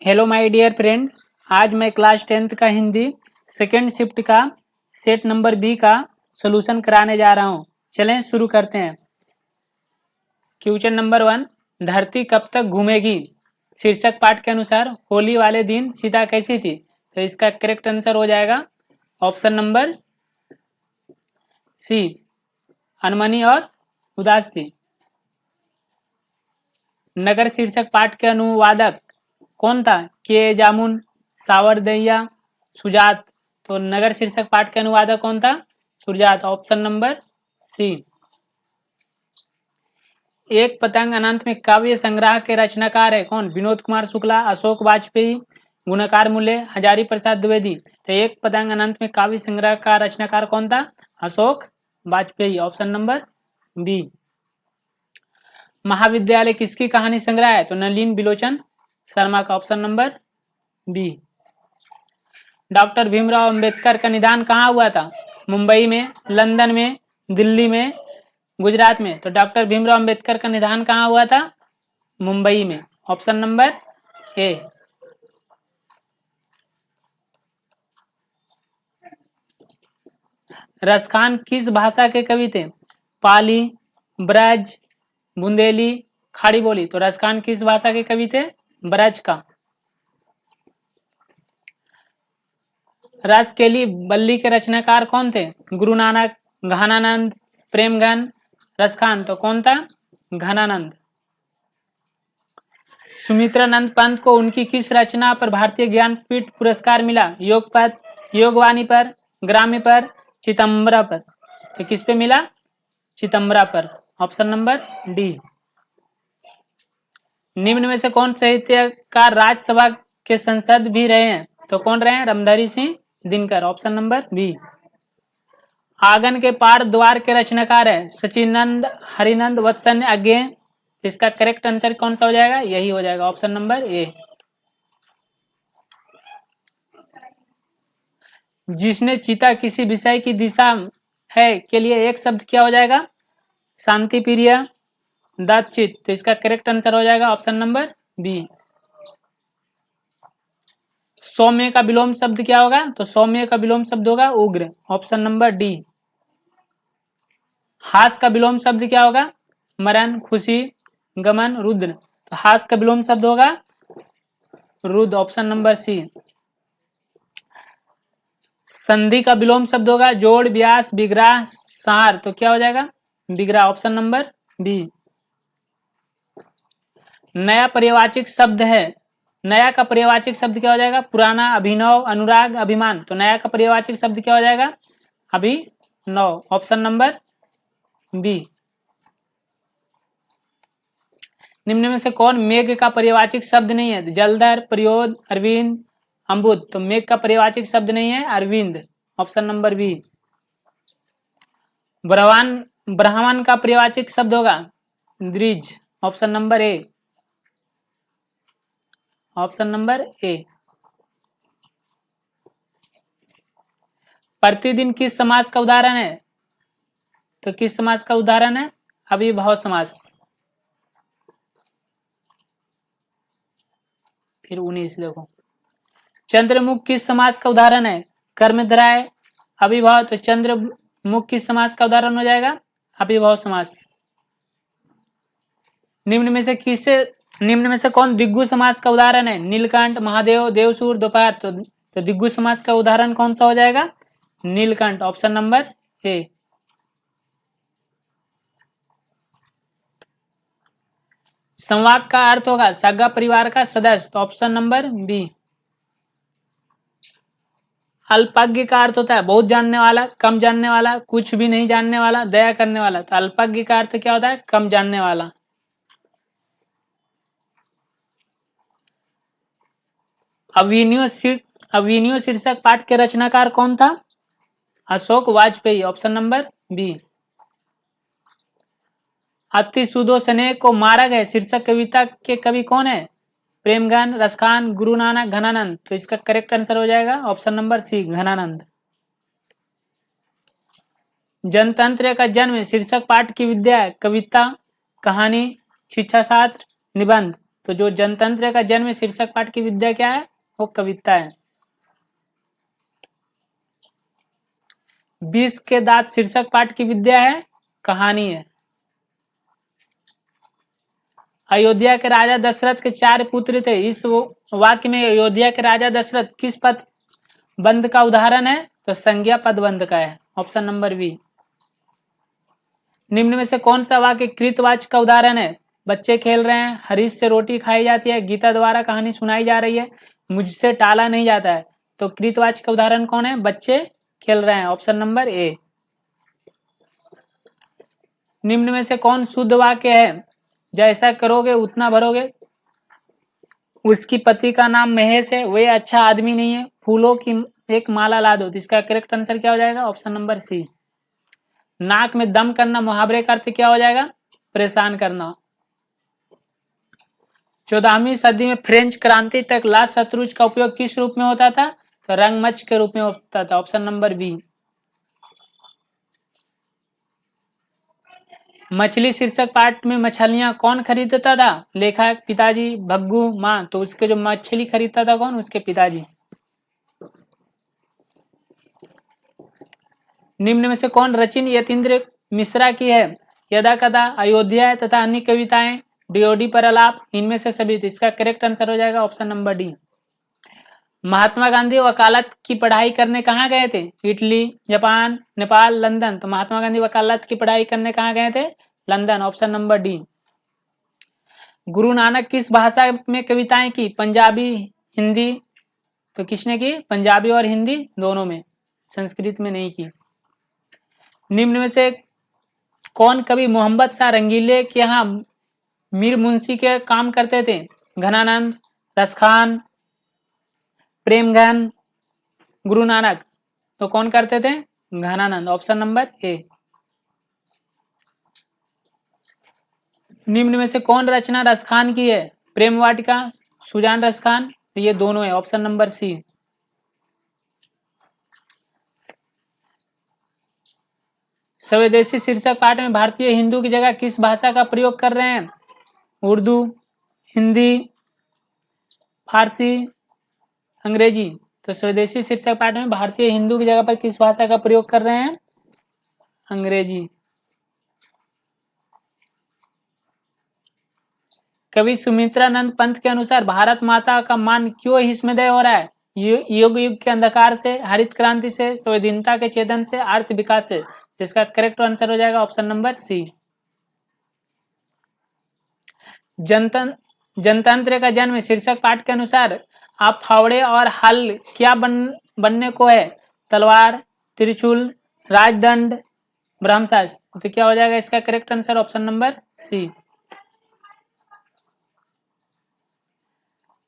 Hello my dear friend, आज मैं class 10th का हिंदी सेकेंड शिफ्ट का सेट नंबर बी का सॉल्यूशन कराने जा रहा हूं। चलें शुरू करते हैं। क्वेश्चन नंबर 1, धरती कब तक घूमेगी? शीर्षक पाठ के अनुसार होली वाले दिन सीता कैसी थी? तो इसका करेक्ट आंसर हो जाएगा ऑप्शन नंबर सी, अनमनी और उदास थी। नगर शीर्षक पाठ के अनुवादक कौन था? के जामुन, सावरदैया, सुजात। तो नगर शीर्षक पाठ के अनुवादक कौन था? सुजात, ऑप्शन नंबर सी। एक पतंग अनंत में काव्य संग्रह के रचनाकार है कौन? विनोद कुमार शुक्ला, अशोक वाजपेयी, गुणकार मूल्य, हजारी प्रसाद द्विवेदी। तो एक पतंग अनंत में काव्य संग्रह का रचनाकार कौन था? Ashok Vajpeyi, option number B. महाविद्यालय किसकी कहानी संग्रह है? तो नलिन बिलोचन शर्मा का, option number B. Doctor Bhimrao Ambedkar का निदान कहाँ हुआ था? मुंबई में, लंदन में, दिल्ली में, गुजरात में। तो डॉक्टर भीमराव अंबेडकर का निदान कहाँ हुआ था? मुंबई में, ऑप्शन नंबर ए। रसखान किस भाषा के कवि थे? पाली, ब्रज, बुंदेली, खाड़ी बोली। तो रसखान किस भाषा के कवि थे? ब्रज का। रसकेली बल्ली के रचनाकार कौन थे? गुरु नानक, घनानंद, प्रेमगन, रसखान। तो कौन था? घनानंद। सुमित्रानंद पंत को उनकी किस रचना पर भारतीय ज्ञानपीठ पुरस्कार मिला? योगपद, योगवाणी पर, ग्राम्य पर, चितंबरा पर। तो किस पे मिला? चितंबरा पर, ऑप्शन नंबर डी। निम्न में से कौन साहित्यकार राज्यसभा के संसद भी रहे हैं? तो कौन रहे हैं? Ramdhari Singh Dinkar, option number B. आंगन के पार द्वार के रचनाकार है सचिनंद, हरिनंद, वत्सन्य, अज्ञे। इसका करेक्ट आंसर कौन सा हो जाएगा? यही हो जाएगा, ऑप्शन नंबर ए। जिसने चिता किसी विषय की दिशा है के लिए एक शब्द क्या हो जाएगा? शांति प्रिय, दत्तचित। तो इसका करेक्ट आंसर हो जाएगा ऑप्शन नंबर बी। सौम्य का विलोम शब्द क्या होगा? तो सौम्य का विलोम शब्द होगा उग्र, ऑप्शन नंबर डी। हास का विलोम शब्द क्या होगा? मरण, खुशी, गमन, रुद्र। तो हास का विलोम शब्द होगा रुद्र, ऑप्शन नंबर सी। संधि का विलोम शब्द होगा जोड़, व्यास, विग्रह, सार। तो क्या हो जाएगा? विग्रह, ऑप्शन नंबर बी। नया पर्यवाचक शब्द है, नया का पर्यवाचक शब्द क्या हो जाएगा? पुराना, अभिनव, अनुराग, अभिमान। तो नया का पर्यवाचक शब्द क्या हो जाएगा? अभिनव, ऑप्शन नंबर बी। निम्न में से कौन मेघ का पर्यवाचक शब्द नहीं है? जलधर, प्रयोद, अरविंद, अम्बुद। तो मेघ का पर्यवाचक शब्द नहीं है अरविंद, ऑप्शन नंबर बी। ब्राह्मण का पर्यवाचक शब्द होगा द्विज, ऑप्शन नंबर ए, ऑप्शन नंबर ए। प्रतिदिन किस समास का उदाहरण है? तो किस समास का उदाहरण है? अविभाव समास। फिर 19 देखो, चंद्रमुख किस समास का उदाहरण है? कर्मधारय, अविभाव। तो चंद्रमुख किस समास का उदाहरण हो जाएगा? अविभाव समास। निम्न में से कौन दिग्गु समास का उदाहरण है? नीलकंठ, महादेव, देवसूर, दोपहर। तो दिग्गु समास का उदाहरण कौन सा हो जाएगा? नीलकंठ, ऑप्शन नंबर ए। संवाद का अर्थ होगा सगा परिवार का सदस्य। तो ऑप्शन नंबर बी। अल्पज्ञ का अर्थ होता है बहुत जानने वाला, कम जानने वाला, कुछ भी नहीं जानने वाला, दया करने वाला। तो अल्पज्ञ का अर्थ क्या होता है? कम जानने वाला। अविनियो शीर्षक पाठ के रचनाकार कौन था? Ashok Vajpeyi, option number B. अति सुदो स्नेह को मारा गया शीर्षक कविता के कवि कौन है? प्रेमगन, रसखान, गुरु नानक, घनानंद। तो इसका करेक्ट आंसर हो जाएगा ऑप्शन नंबर सी, घनानंद। जनतंत्र का जन्म शीर्षक पाठ की विद्या है कविता, कहानी, शिक्षा शास्त्र, निबंध। तो जो जनतंत्र का जन्म शीर्षक पाठ की विद्या क्या है, वो कविता है। 20 के दांत शीर्षक पाठ की विद्या है, कहानी है। अयोध्या के राजा दशरथ के 4 पुत्र थे। इस वाक्य में अयोध्या के राजा दशरथ किस पद बंध का उदाहरण है, तो संज्ञा पदबंध का है, ऑप्शन नंबर बी। निम्न में से कौन सा वाक्य कृतवाच्य का उदाहरण है, बच्चे खेल रहे हैं, हरीश से रोटी खाई जाती है, गीता द्वारा कहानी सुनाई जा रही है, मुझसे टाला नहीं जाता है। तो कृतवाच्य का उदाहरण कौन है, बच्चे खेल रहे हैं, ऑप्शन नंबर ए। निम्न में से कौन शुद्ध वाक्य है, जैसा करोगे उतना भरोगे, उसकी पति का नाम महेश है, वे अच्छा आदमी नहीं है, फूलों की एक माला ला दो। इसका करेक्ट आंसर क्या हो जाएगा, ऑप्शन नंबर सी। नाक में दम करना मुहावरे का अर्थ क्या हो जाएगा, परेशान करना। 14वीं सदी में फ्रेंच क्रांति तक लाल शतरुंज का उपयोग किस रूप में होता था, तो रंगमंच के रूप में होता था, ऑप्शन नंबर बी। मछली शीर्षक पाठ में मछलियां कौन खरीदता था, लेखक, पिताजी, भग्गू, माँ। तो उसके जो मछली खरीदता था कौन, उसके पिताजी। निम्न में से कौन रचना यतीन्द्र मिश्रा की है, यदा कदा, अयोध्या तथा अन्य कविताएं, डीओडी पर आलाप, इनमें से सभी। तो इसका करेक्ट आंसर हो जाएगा option number D. Mahatma Gandhi वकालत की पढ़ाई करने कहाँ गए थे, इटली, जापान, नेपाल, लंदन। तो महात्मा गांधी वकालत की पढ़ाई करने कहाँ गए थे, London, option number D. Guru Nanak किस भाषा में कविताएं की, पंजाबी, हिंदी। तो किसने की, पंजाबी और हिंदी दोनों में, संस्कृत में नहीं की। निम्न में से कौन कवि मोहम्मद शाह रंगीले के यहाँ मीर मुंशी के काम करते थे, घनानंद, रसखान, प्रेमघन, गुरु नानक। तो कौन करते थे, घनानंद, ऑप्शन नंबर ए। निम्न में से कौन रचना रसखान की है, प्रेम वाटिका, सुजान रसखान। तो ये दोनों है, ऑप्शन नंबर सी। स्वदेशी शीर्षक पाठ में भारतीय हिंदू की जगह किस भाषा का प्रयोग कर रहे हैं, उर्दू, हिंदी, फारसी, अंग्रेजी। तो स्वदेशी शीर्षक पाठ में भारतीय हिंदू की जगह पर किस भाषा का प्रयोग कर रहे हैं, अंग्रेजी। कवि सुमित्रानंद पंत के अनुसार भारत माता का मान क्यों हिस्मेदय हो रहा है, युग युग के अंधकार से, हरित क्रांति से, संविधानिकता के चेतन से, अर्थ विकास से। जिसका करेक्ट आंसर हो जाएगा ऑप्शन नंबर सी। जनतंत्र का जन्म शीर्षक पाठ के अनुसार आप फावड़े और हल क्या बनने को है, तलवार, त्रिशूल, राजदंड, ब्रह्मशास्त्र। तो क्या हो जाएगा इसका correct answer, option number C.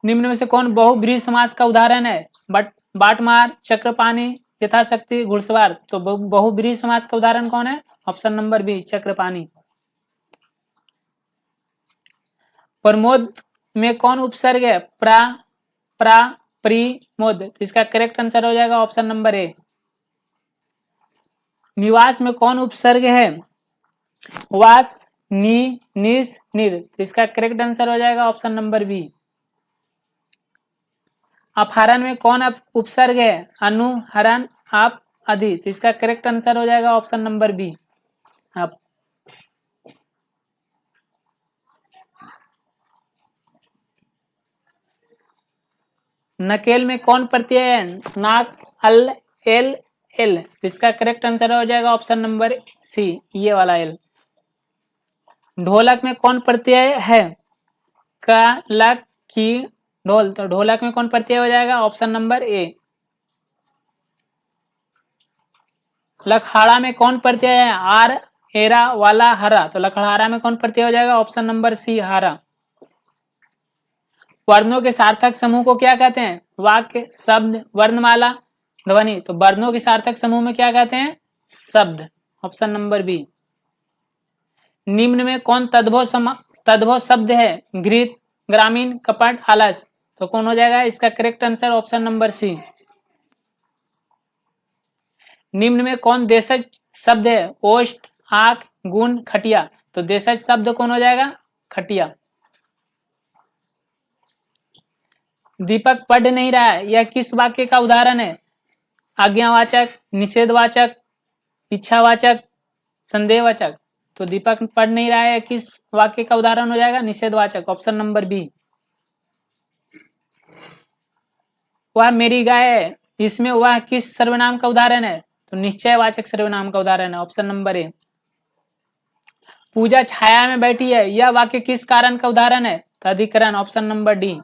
निम्न में से कौन बहुब्रीहि समास का उदाहरण है, बाटमार, चक्रपाणी, यथाशक्ति, घुड़सवार। तो बहुब्रीहि समास का उदाहरण कौन है, ऑप्शन नंबर बी, चक्रपाणी। प्रमोद में कौन उपसर्ग है, प्रा, प्रा, प्री, मोद। इसका करेक्ट आंसर हो जाएगा ऑप्शन नंबर ए। निवास में कौन उपसर्ग है, वास, नी, निस, निर। इसका करेक्ट आंसर हो जाएगा ऑप्शन नंबर बी। अपहरण में कौन उपसर्ग है, अनु, हरण, आप, आदि। तो इसका करेक्ट आंसर हो जाएगा ऑप्शन नंबर बी, आप। नकेल में कौन प्रत्यय है, नाक, अल, एल, एल। इसका करेक्ट आंसर हो जाएगा ऑप्शन नंबर सी, ये वाला एल। ढोलक में कौन प्रत्यय है, का, लक, की, ढोल। तो ढोलक में कौन प्रत्यय हो जाएगा, ऑप्शन नंबर ए। लखहाड़ा में कौन प्रत्यय है, आर, एरा, वाला, हरा। तो लखहाड़ा में कौन प्रत्यय हो जाएगा, ऑप्शन नंबर सी, हारा। वर्णों के सार्थक समूह को क्या कहते हैं, वाक्य, शब्द, वर्णमाला, ध्वनि। तो वर्णों के सार्थक समूह में क्या कहते हैं, शब्द, ऑप्शन नंबर बी। निम्न में कौन तद्भव शब्द है, घृत, ग्रामीण, कपट, आलस। तो कौन हो जाएगा इसका correct answer, option number C. निम्न में कौन देशज शब्द है, ओष्ठ, आंख, गुण, खटिया। तो देशज शब्द कौन हो जाएगा, खटिया। दीपक पढ़ नहीं रहा है, यह किस वाक्य का उदाहरण है? आज्ञावाचक, निषेधवाचक, इच्छावाचक, संदेहवाचक। तो दीपक पढ़ नहीं रहा है किस वाक्य का उदाहरण हो जाएगा? निषेधवाचक, ऑप्शन नंबर बी। वह मेरी गाय है, इसमें वह किस सर्वनाम का उदाहरण है? तो निश्चयवाचक सर्वनाम का उदाहरण है, ऑप्शन नंबर ए। पूजा छाया में बैठी है, यह वाक्य किस कारण का उदाहरण है? तो अधिकरण, ऑप्शन नंबर डी।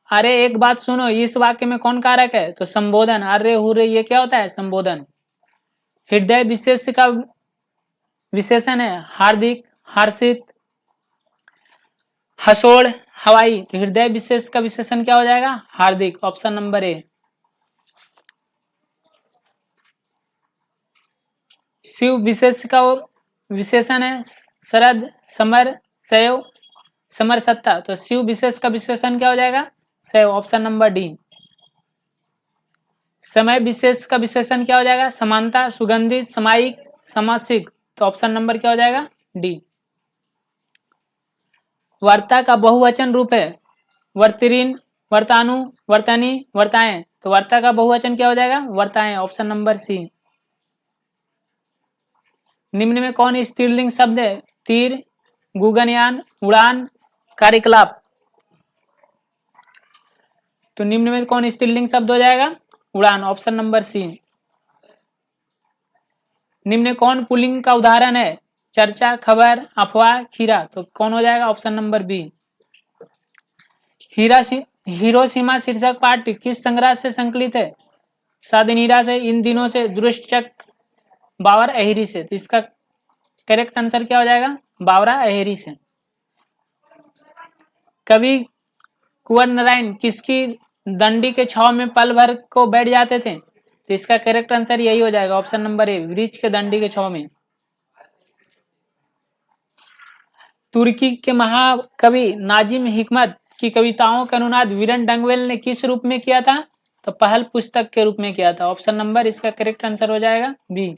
अरे एक बात सुनो, इस वाक्य में कौन कारक है? तो संबोधन। अरे हुरे, ये क्या होता है? संबोधन। हृदय विशेष का विशेषण है हार्दिक, हर्षित, हसोड़, हवाई। तो हृदय विशेष का विशेषण क्या हो जाएगा? हार्दिक, ऑप्शन नंबर ए। शिव विशेष का विशेषण है शरद, समर, शैव, समर सत्ता। तो शिव विशेष का विशेषण क्या हो जाएगा? शैव, ऑप्शन नंबर डी। समय विशेष का विशेषण क्या हो जाएगा? समानता, सुगंधित, समायिक, समासिक। तो ऑप्शन नंबर क्या हो जाएगा? डी। वर्ता का बहुवचन रूप है वर्तिरीन, वर्तानु, वर्तनी, वर्ताएं। तो वर्ता का बहुवचन क्या हो जाएगा? वर्ताएं, ऑप्शन नंबर सी। निम्न में कौन स्त्रीलिंग शब्द है? तीर, गगनयान, उड़ान, कार्यकलाप। तो निम्न में कौन स्त्रीलिंग शब्द हो जाएगा? उड़ान, ऑप्शन नंबर सी। निम्न कौन पुल्लिंग का उदाहरण है? चर्चा, खबर, अफवाह, खीरा। तो कौन हो जाएगा? Option number B. हिरोशिमा शीर्षक पाठ किस संग्रह से संकलित है? सादनीरा से, इन दिनों से, दुष्टचक, बावर अहिरी से। तो इसका करेक्ट आंसर क्या हो जाएगा? बावरा अहिरी से। कवि कुंवर नारायण किसकी दंडी के छाव में पल भर को बैठ जाते थे? तो इसका करेक्ट आंसर यही हो जाएगा, ऑप्शन नंबर ए, वृक्ष के दंडी के छाव में। तुर्की के महाकवि नाजिम हिकमत की कविताओं का अनुवाद वीरेन डंगवेल ने किस रूप में किया था? तो पहल पुस्तक के रूप में किया था, ऑप्शन नंबर इसका करेक्ट आंसर हो जाएगा बी।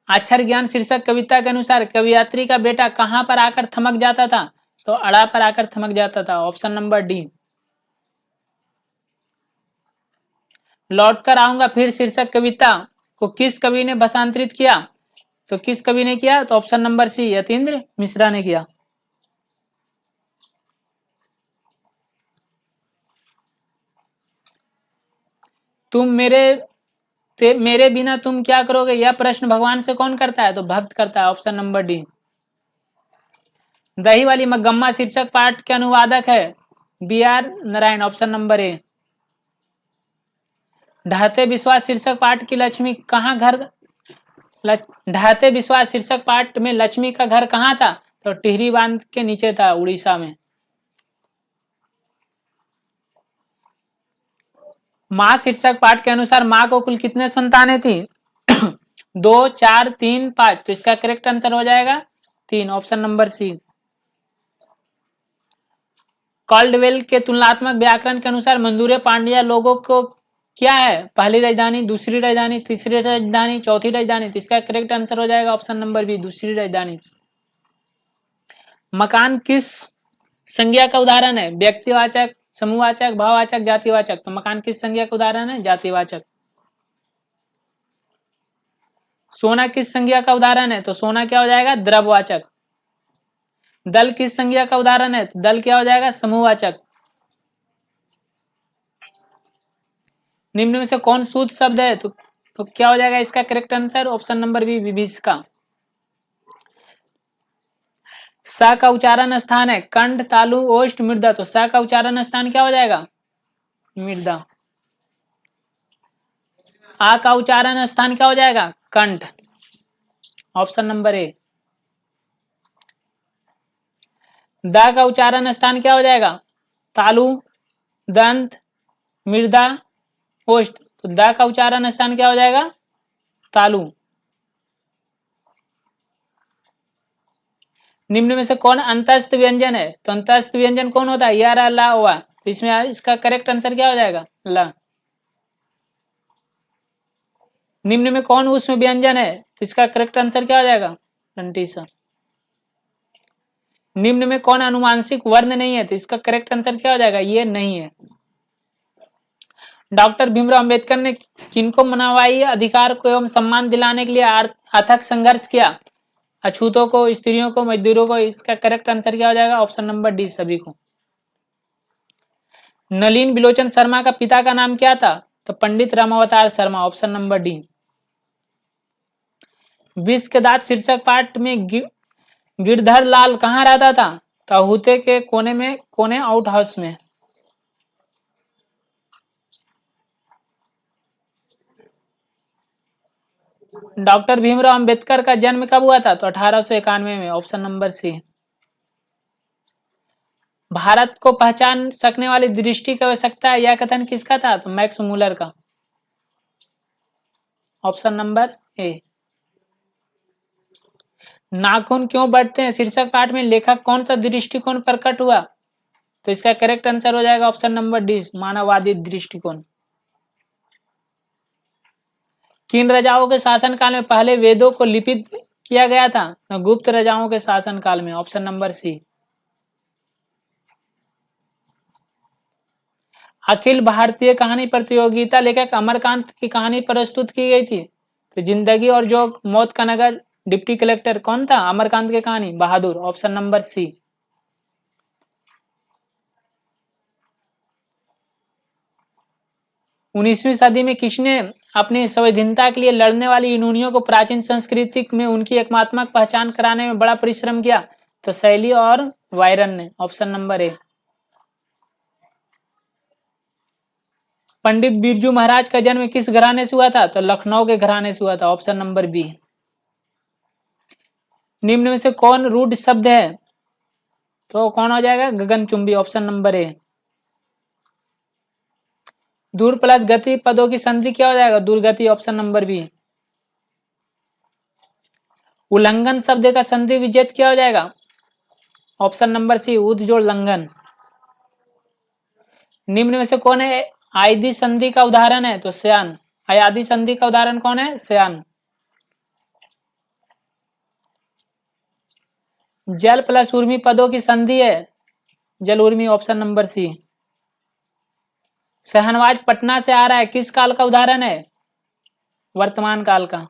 अक्षर ज्ञान शीर्षक कविता के अनुसार कवियात्री का बेटा कहां पर आकर थमक जाता था? तो अड़ा पर आकर थमक जाता था, ऑप्शन नंबर डी। लौटकर आऊंगा फिर शीर्षक कविता को किस कवि ने भाषांतरित किया? तो किस कवि ने किया? तो option number C, Yatindra Mishra ने किया। तुम मेरे बिना तुम क्या करोगे, यह प्रश्न भगवान से कौन करता है? तो भक्त करता है, ऑप्शन नंबर डी। दही वाली मगम्मा शीर्षक पाठ के अनुवादक है B R Narayan, option number A. ढहते विश्वास शीर्षक पाठ की लक्ष्मी कहाँ घर ढहते विश्वास शीर्षक पाठ में लक्ष्मी का घर कहाँ था? तो टिहरी बांध के नीचे था, उड़ीसा में। माँ शीर्षक पाठ के अनुसार माँ को कुल कितने संतानें थी? 2, 4, 3, 5। तो इसका करेक्ट आंसर हो जाएगा 3, ऑप्शन नंबर सी। कॉल्डवेल के तुलनात्मक व्याकरण के अनुसार मंदूरे पांड्या लोगों को क्या है? पहली राजधानी, दूसरी राजधानी, तीसरी राजधानी, चौथी राजधानी। तो इसका करेक्ट आंसर हो जाएगा ऑप्शन नंबर बी, दूसरी राजधानी। मकान किस संज्ञा का उदाहरण है? व्यक्तिवाचक, समूहवाचक, भाववाचक, जातिवाचक। तो मकान किस संज्ञा का उदाहरण है? जातिवाचक। सोना किस संज्ञा का उदाहरण है? तो सोना क्या हो जाएगा? द्रव्यवाचक। दल किस संज्ञा का उदाहरण है? दल क्या हो जाएगा? समूहवाचक। निम्न में से कौन शुद्ध शब्द है? तो क्या हो जाएगा इसका correct answer? Option number B, विभीषिका। सा का उच्चारण स्थान है कंठ, तालु, ओष्ठ, मृदा। तो सा का उच्चारण स्थान क्या हो जाएगा? मृदा। आ का उच्चारण स्थान क्या हो जाएगा? कंठ, ऑप्शन नंबर ए। दा का उच्चारण स्थान क्या हो जाएगा? तालु, दंत, मृदा, ओष्ठ। तो दा का उच्चारण स्थान क्या हो जाएगा? तालु। निम्न में से कौन अंतस्थ व्यंजन है? तो अंतस्थ व्यंजन कौन होता है? या, ला, हुआ। तो इसमें इसका करेक्ट आंसर क्या हो जाएगा? ला। निम्न में कौन उष्म व्यंजन है? तो इसका करेक्ट आंसर क्या हो जाएगा? रंटीसा। निम्न में कौन अनुवांशिक वर्ण नहीं है? तो इसका करेक्ट आंसर क्या हो जाएगा? ये नहीं है। डॉक्टर भीमराव अंबेडकर ने किनको मानवीय अधिकार को एवं सम्मान दिलाने के लिए अथक संघर्ष किया? अछूतों को, स्त्रियों को, मजदूरों को। इसका करेक्ट आंसर क्या हो जाएगा? ऑप्शन नंबर डी, सभी को। नलिन बिलोचन शर्मा का पिता का नाम क्या था? तो पंडित रामावतार शर्मा, ऑप्शन नंबर डी। विष के दांत शीर्षक पाठ में गिरधर लाल कहाँ रहता था? तो अहूते के कोने में, कोने आउट हाउस में। डॉक्टर भीमराव अंबेडकर का जन्म कब हुआ था? तो 1891 में, ऑप्शन नंबर सी। भारत को पहचान सकने वाली दृष्टि की आवश्यकता है, यह कथन किसका था? तो मैक्स मूलर का, ऑप्शन नंबर ए। नाखून क्यों बढ़ते हैं शीर्षक पाठ में लेखक कौन सा दृष्टिकोण प्रकट हुआ? तो इसका करेक्ट आंसर हो जाएगा ऑप्शन नंबर डी, मानववादी दृष्टिकोण। किन राजाओं के शासनकाल में पहले वेदों को लिपित किया गया था? तो गुप्त राजाओं के शासनकाल में, ऑप्शन नंबर सी। अखिल भारतीय कहानी प्रतियोगिता लेखक अमरकांत की कहानी प्रस्तुत की गई थी? तो जिंदगी और जोग, मौत का नगर, डिप्टी कलेक्टर। कौन था अमरकांत की कहानी? बहादुर, ऑप्शन नंबर सी। 19वीं सदी में किसने अपनी संविधानता के लिए लड़ने वाली यूनानियों को प्राचीन संस्कृति में उनकी एकमात्मक पहचान कराने में बड़ा परिश्रम किया? तो शैली और वायरन ने, ऑप्शन नंबर ए। पंडित बिरजू महाराज का जन्म किस घराने से हुआ था? तो लखनऊ के घराने से हुआ था, ऑप्शन नंबर बी। निम्न में से कौन रूढ़ शब्द है? तो कौन हो जाएगा? गगनचुंबी, ऑप्शन नंबर ए। दूर प्लस गति पदों की संधि क्या हो जाएगा? दुर्गति, ऑप्शन नंबर बी। उल्लंघन शब्द का संधि विच्छेद क्या हो जाएगा? ऑप्शन नंबर सी, उद जोड़ लंघन। निम्न में से कौन है आयदी संधि का उदाहरण है? तो श्यान। अयादी संधि का उदाहरण कौन है? श्यान। जल प्लस उर्मी पदों की संधि है जल उर्मी, option number C. Shahnawaz Patna से आ रहा है, किस काल का उदाहरण है? वर्तमान काल का।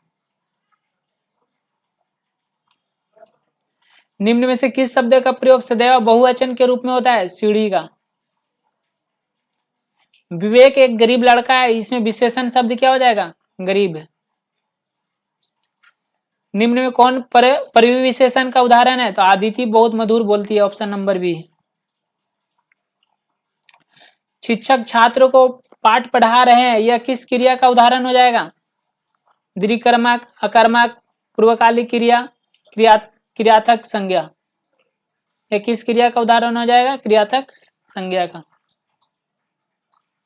निम्न में से किस शब्द का प्रयोग सदैव बहुवचन के रूप में होता है? सीढ़ी का। विवेक एक गरीब लड़का है, इसमें विशेषण शब्द क्या हो जाएगा? गरीब। निम्न में कौन परिविशेषण का उदाहरण है? तो आदिति बहुत मधुर बोलती है, ऑप्शन नंबर बी। शिक्षक छात्र को पाठ पढ़ा रहे हैं, यह किस क्रिया का उदाहरण हो जाएगा? द्विकर्मक, अकर्मक, पूर्वकालिक क्रिया, क्रियार्थक संज्ञा। यह किस क्रिया का उदाहरण हो जाएगा? क्रियार्थक संज्ञा का।